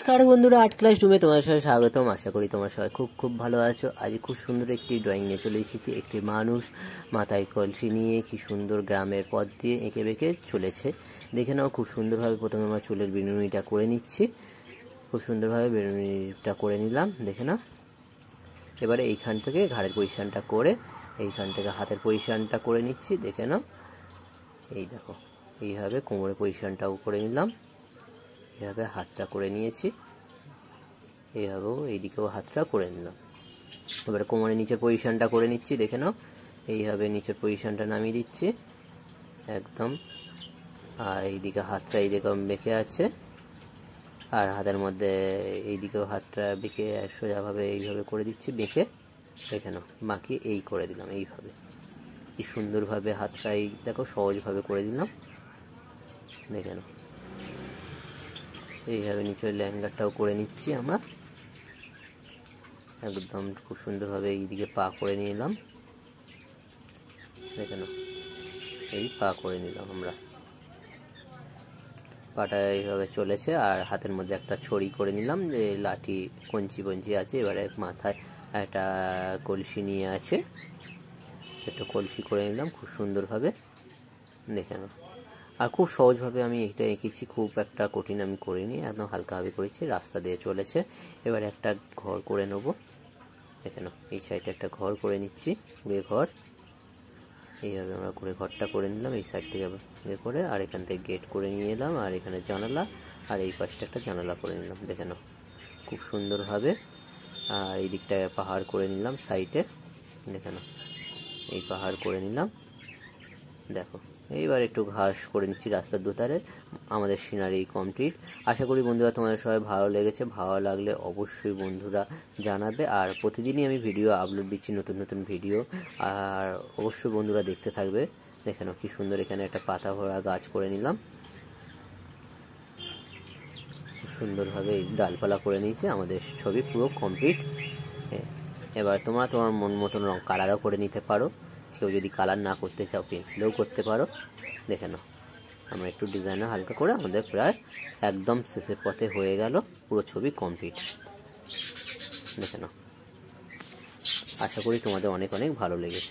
নমস্কার বন্ধুরা, art class রুমে তোমাদের সবাই স্বাগতম। আশা করি তোমার সবাই খুব ভালো আছো। আজ খুব সুন্দর একটি ড্রয়িং নিয়ে চলে এসেছি। একটি মানুষ মাথায় কলসি নিয়ে কি সুন্দর গ্রামের পথ দিয়ে এঁকে বেঁকে চলেছে। দেখে নাও খুব সুন্দরভাবে। প্রথমে আমরা চুলের বেনুনিটা করে নিচ্ছি। খুব সুন্দরভাবে বেনুনিটা করে নিলাম, দেখে নাও। এবারে এইখান থেকে ঘাড়ের পজিশনটা করে এইখান থেকে হাতের পজিশনটা করে নিচ্ছি, দেখে নাও। এই দেখো, এইভাবে কোমরের পজিশনটাও করে নিলাম, এইভাবে হাতটা করে নিয়েছি, এইভাবেও এইদিকেও হাতটা করে নিলাম। এবারে কোমরের নিচের পজিশনটা করে নিচ্ছি, দেখে নাও। এইভাবে নিচের পজিশনটা নামিয়ে দিচ্ছি একদম। আর এইদিকে হাতটা এইদিকে বেঁকে আছে, আর হাতের মধ্যে এইদিকেও হাতটা বেঁকে সোজাভাবে এইভাবে করে দিচ্ছি বেঁকে, দেখে নাও। বাকি এই করে দিলাম এইভাবে, কি সুন্দরভাবে হাতটা এই দেখো সহজভাবে করে দিলাম, দেখে নাও। এইভাবে নিচের ল্যাঙ্গারটাও করে নিচ্ছি আমরা একদম খুব সুন্দরভাবে। এইদিকে পা করে নিলাম, দেখে নাও। এই পা করে নিলাম আমরা, পাটা এইভাবে চলেছে। আর হাতের মধ্যে একটা ছড়ি করে নিলাম, যে লাঠি কঞ্চি বঞ্চি আছে। এবারে মাথায় একটা কলসি নিয়ে আছে, একটা কলসি করে নিলাম খুব সুন্দরভাবে, দেখে নাও। আর খুব সহজভাবে আমি এটা এঁকেছি, খুব একটা কঠিন আমি করিনি, একদম হালকাভাবে করেছি। রাস্তা দিয়ে চলেছে। এবারে একটা ঘর করে নেবো, দেখে নাও। এই সাইডে একটা ঘর করে নিচ্ছি, ঘুরে ঘর। এইভাবে আমরা ঘুরে ঘরটা করে নিলাম এই সাইড থেকে ঘুরে করে। আর এখান থেকে গেট করে নিয়ে এলাম, আর এখানে জানালা, আর এই পাশটা একটা জানালা করে নিলাম, দেখে নাও খুব সুন্দরভাবে। আর এই দিকটায় পাহাড় করে নিলাম সাইডে, দেখে নাও। এই পাহাড় করে নিলাম, দেখো। এইবার একটু ঘাস করে নিচ্ছি রাস্তার দুধারে। আমাদের সিনারি কমপ্লিট। আশা করি বন্ধুরা তোমাদের সবাই ভালো লেগেছে। ভালো লাগলে অবশ্যই বন্ধুরা জানাবে। আর প্রতিদিনই আমি ভিডিও আপলোড দিচ্ছি, নতুন নতুন ভিডিও, আর অবশ্যই বন্ধুরা দেখতে থাকবে। দেখে নাও কি সুন্দর। এখানে একটা পাতা ভরা গাছ করে নিলাম, খুব সুন্দরভাবে ডালপালা করে নিয়েছে। আমাদের ছবি পুরো কমপ্লিট। এবার তোমরা তোমার মন মতন রং কালারও করে নিতে পারো। কেউ যদি কালার না করতে চাও পেন্সিলেও করতে পারো, দেখে নাও। আমরা একটু ডিজাইনও হালকা করে আমাদের প্রায় একদম শেষের পথে হয়ে গেল, পুরো ছবি কমপ্লিট, দেখে নাও। আশা করি তোমাদের অনেক ভালো লেগেছে।